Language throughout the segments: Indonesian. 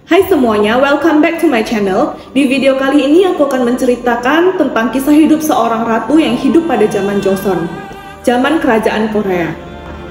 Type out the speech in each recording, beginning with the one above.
Hai semuanya, welcome back to my channel. Di video kali ini aku akan menceritakan tentang kisah hidup seorang ratu yang hidup pada zaman Joseon, zaman kerajaan Korea.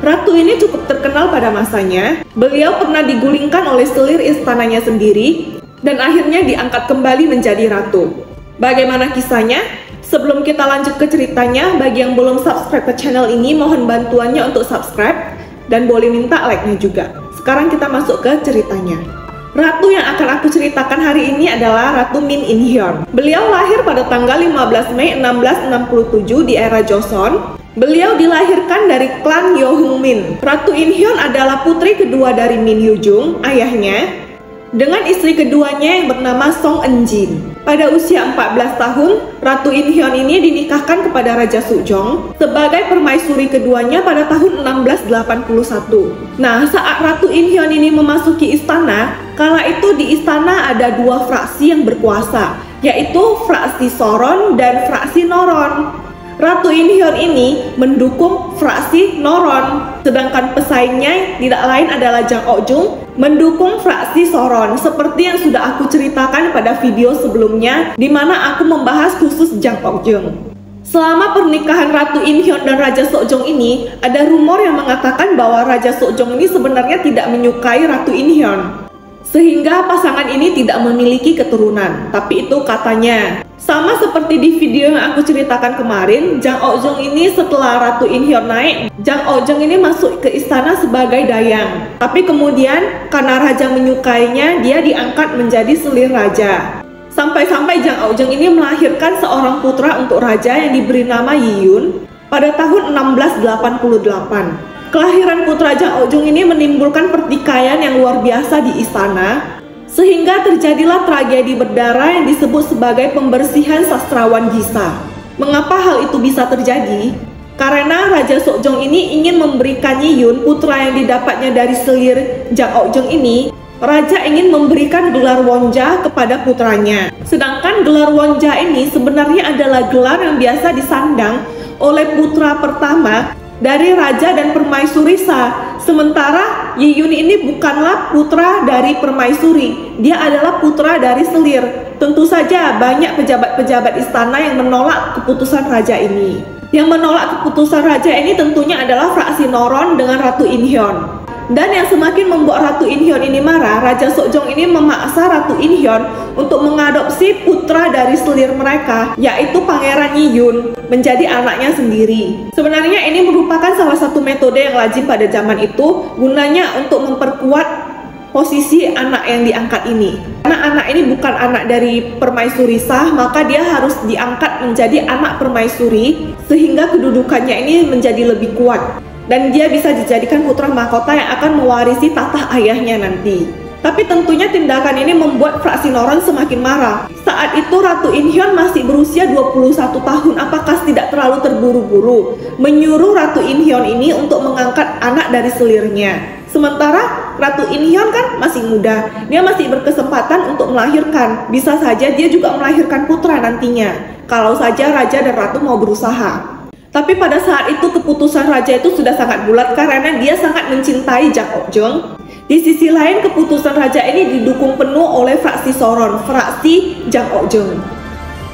Ratu ini cukup terkenal pada masanya. Beliau pernah digulingkan oleh selir istananya sendiri dan akhirnya diangkat kembali menjadi ratu. Bagaimana kisahnya? Sebelum kita lanjut ke ceritanya, bagi yang belum subscribe ke channel ini, mohon bantuannya untuk subscribe dan boleh minta like-nya juga. Sekarang kita masuk ke ceritanya. Ratu yang akan aku ceritakan hari ini adalah Ratu Min In-hyun. Beliau lahir pada tanggal 15 Mei 1667 di era Joseon. Beliau dilahirkan dari klan Yohung-min. Ratu In-hyun adalah putri kedua dari Min Yoo-jung, ayahnya, dengan istri keduanya yang bernama Song Eun-jin. Pada usia 14 tahun, Ratu In-hyun ini dinikahkan kepada Raja Sukjong sebagai permaisuri keduanya pada tahun 1681. Nah, saat Ratu In-hyun ini memasuki istana, kala itu di istana ada dua fraksi yang berkuasa, yaitu fraksi Soron dan fraksi Noron. Ratu In-hyun ini mendukung fraksi Noron, sedangkan pesaingnya tidak lain adalah Jang Ok-jung mendukung fraksi Soron, seperti yang sudah aku ceritakan pada video sebelumnya di mana aku membahas khusus Jang Ok-jung. Selama pernikahan Ratu In-hyun dan Raja Sukjong ini, ada rumor yang mengatakan bahwa Raja Sukjong ini sebenarnya tidak menyukai Ratu In-hyun, sehingga pasangan ini tidak memiliki keturunan. Tapi itu katanya. Sama seperti di video yang aku ceritakan kemarin, Jang Ok-jung ini setelah Ratu In-hyun naik, Jang Ok-jung ini masuk ke istana sebagai dayang. Tapi kemudian karena raja menyukainya, dia diangkat menjadi selir raja. Sampai-sampai Jang Ok-jung ini melahirkan seorang putra untuk raja yang diberi nama Yiyun pada tahun 1688. Kelahiran putra Jang Ok-jung ini menimbulkan pertikaian yang luar biasa di istana, sehingga terjadilah tragedi berdarah yang disebut sebagai pembersihan sastrawan Gisa. Mengapa hal itu bisa terjadi? Karena Raja Sukjong ini ingin memberikan Yiyun, putra yang didapatnya dari selir Jang Ok-jung ini. Raja ingin memberikan gelar Wonja kepada putranya. Sedangkan gelar Wonja ini sebenarnya adalah gelar yang biasa disandang oleh putra pertama dari raja dan permaisuri Sa. Sementara Yiyun ini bukanlah putra dari permaisuri, dia adalah putra dari selir. Tentu saja banyak pejabat-pejabat istana yang menolak keputusan raja ini. Yang menolak keputusan raja ini tentunya adalah fraksi Noron dengan Ratu In-hyun. Dan yang semakin membuat Ratu In-hyun ini marah, Raja Sukjong ini memaksa Ratu In-hyun untuk mengadopsi putra dari selir mereka, yaitu Pangeran Yiyun, menjadi anaknya sendiri. Sebenarnya ini merupakan salah satu metode yang lazim pada zaman itu, gunanya untuk memperkuat posisi anak yang diangkat ini. Karena anak ini bukan anak dari permaisuri sah, maka dia harus diangkat menjadi anak permaisuri, sehingga kedudukannya ini menjadi lebih kuat. Dan dia bisa dijadikan putra mahkota yang akan mewarisi tahta ayahnya nanti. Tapi tentunya tindakan ini membuat fraksi Noron semakin marah. Saat itu Ratu In-hyun masih berusia 21 tahun. Apakah tidak terlalu terburu-buru menyuruh Ratu In-hyun ini untuk mengangkat anak dari selirnya? Sementara Ratu In-hyun kan masih muda, dia masih berkesempatan untuk melahirkan. Bisa saja dia juga melahirkan putra nantinya, kalau saja raja dan ratu mau berusaha. Tapi pada saat itu keputusan raja itu sudah sangat bulat karena dia sangat mencintai Jang Ok-jung. Di sisi lain keputusan raja ini didukung penuh oleh fraksi Soron, fraksi Jang Ok-jung.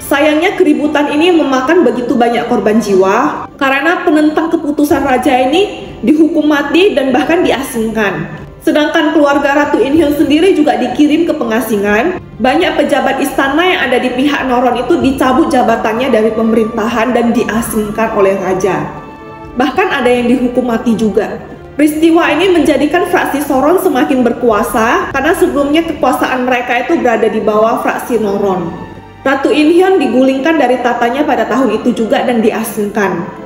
Sayangnya keributan ini memakan begitu banyak korban jiwa karena penentang keputusan raja ini dihukum mati dan bahkan diasingkan. Sedangkan keluarga Ratu In-hyun sendiri juga dikirim ke pengasingan. Banyak pejabat istana yang ada di pihak Noron itu dicabut jabatannya dari pemerintahan dan diasingkan oleh raja. Bahkan ada yang dihukum mati juga. Peristiwa ini menjadikan fraksi Soron semakin berkuasa karena sebelumnya kekuasaan mereka itu berada di bawah fraksi Noron. Ratu In-hyun digulingkan dari tatanya pada tahun itu juga dan diasingkan.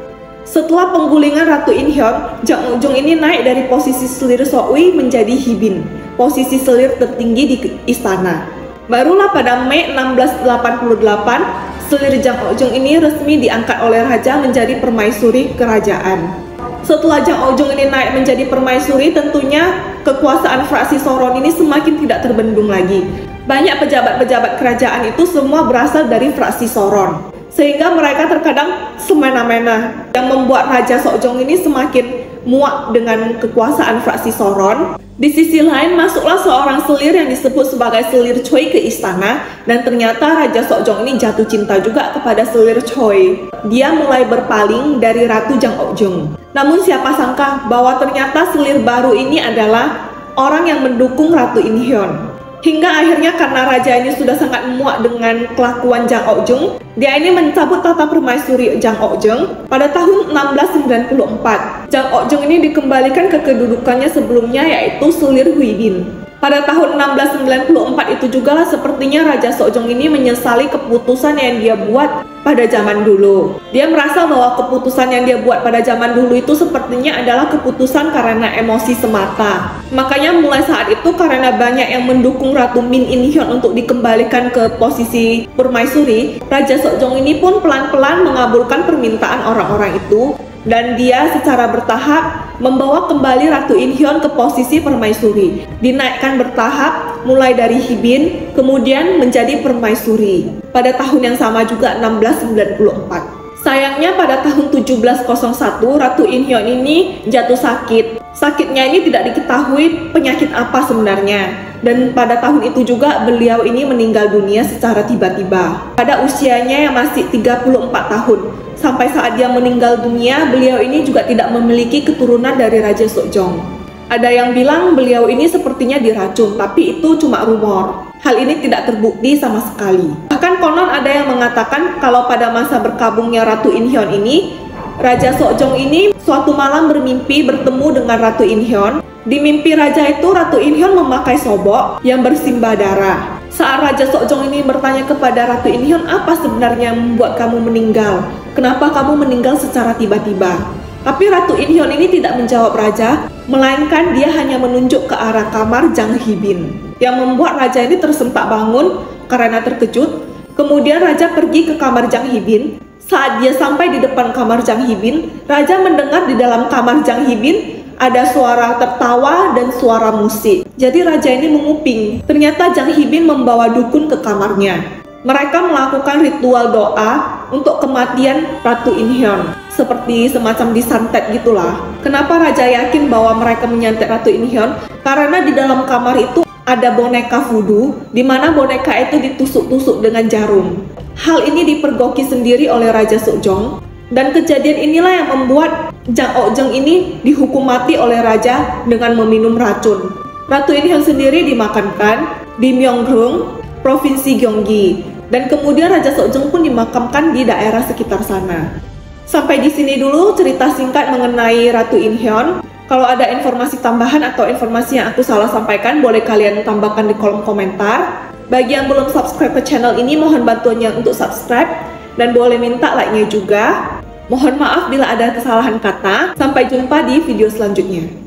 Setelah penggulingan Ratu In-hyun, Jang Ok-jung ini naik dari posisi selir Sokwi menjadi Hibin, posisi selir tertinggi di istana. Barulah pada Mei 1688, selir Jang Ok-jung ini resmi diangkat oleh raja menjadi permaisuri kerajaan. Setelah Jang Ok-jung ini naik menjadi permaisuri, tentunya kekuasaan fraksi Soron ini semakin tidak terbendung lagi. Banyak pejabat-pejabat kerajaan itu semua berasal dari fraksi Soron. sehingga mereka terkadang semena-mena, yang membuat Raja Seokjong ini semakin muak dengan kekuasaan fraksi Soron. Di sisi lain, masuklah seorang selir yang disebut sebagai selir Choi ke istana, dan ternyata Raja Seokjong ini jatuh cinta juga kepada selir Choi. Dia mulai berpaling dari Ratu Jang Ok-jeong. Namun siapa sangka bahwa ternyata selir baru ini adalah orang yang mendukung Ratu In Hyun. Hingga akhirnya karena raja ini sudah sangat muak dengan kelakuan Jang Ok-jeong, dia ini mencabut tata permaisuri Jang Ok-jeong pada tahun 1694. Jang Ok-jeong ini dikembalikan ke kedudukannya sebelumnya, yaitu selir Huibin. Pada tahun 1694 itu juga lah sepertinya Raja Seokjong ini menyesali keputusan yang dia buat pada zaman dulu. Dia merasa bahwa keputusan yang dia buat pada zaman dulu itu sepertinya adalah keputusan karena emosi semata. Makanya mulai saat itu, karena banyak yang mendukung Ratu Min In Hyun untuk dikembalikan ke posisi permaisuri, Raja Seokjong ini pun pelan-pelan mengabulkan permintaan orang-orang itu, dan dia secara bertahap membawa kembali Ratu In Hyun ke posisi permaisuri. Dinaikkan bertahap mulai dari Hibin, kemudian menjadi permaisuri. Pada tahun yang sama juga, 1694. Sayangnya pada tahun 1701, Ratu In Hyun ini jatuh sakit. Sakitnya ini tidak diketahui penyakit apa sebenarnya. Dan pada tahun itu juga beliau ini meninggal dunia secara tiba-tiba. Pada usianya yang masih 34 tahun. Sampai saat dia meninggal dunia, beliau ini juga tidak memiliki keturunan dari Raja Seokjong. Ada yang bilang beliau ini sepertinya diracun, tapi itu cuma rumor. Hal ini tidak terbukti sama sekali. Bahkan konon ada yang mengatakan kalau pada masa berkabungnya Ratu In Hyun ini, Raja Seokjong ini suatu malam bermimpi bertemu dengan Ratu In Hyun. Di mimpi raja itu, Ratu In Hyun memakai sobok yang bersimbah darah. Saat Raja Seokjong ini bertanya kepada Ratu In Hyun, apa sebenarnya yang membuat kamu meninggal? Kenapa kamu meninggal secara tiba-tiba? Tapi Ratu In Hyun ini tidak menjawab raja, melainkan dia hanya menunjuk ke arah kamar Jang Hibin, yang membuat raja ini tersentak bangun karena terkejut. Kemudian raja pergi ke kamar Jang Hibin. Saat dia sampai di depan kamar Jang Hibin, raja mendengar di dalam kamar Jang Hibin ada suara tertawa dan suara musik. Jadi raja ini menguping. Ternyata Jang Hibin membawa dukun ke kamarnya. Mereka melakukan ritual doa untuk kematian Ratu In Hyun, seperti semacam disantet gitulah. Kenapa raja yakin bahwa mereka menyantet Ratu In Hyun? Karena di dalam kamar itu ada boneka voodoo, di mana boneka itu ditusuk-tusuk dengan jarum. Hal ini dipergoki sendiri oleh Raja Seokjong, dan kejadian inilah yang membuat Jang Ok-jeong ini dihukum mati oleh raja dengan meminum racun. Ratu In Hyun sendiri dimakamkan di Myeonggung, Provinsi Gyeonggi, dan kemudian Raja Seokjong pun dimakamkan di daerah sekitar sana. Sampai di sini dulu cerita singkat mengenai Ratu In Hyun. Kalau ada informasi tambahan atau informasi yang aku salah sampaikan, boleh kalian tambahkan di kolom komentar. Bagi yang belum subscribe ke channel ini, mohon bantuannya untuk subscribe, dan boleh minta like-nya juga. Mohon maaf bila ada kesalahan kata. Sampai jumpa di video selanjutnya.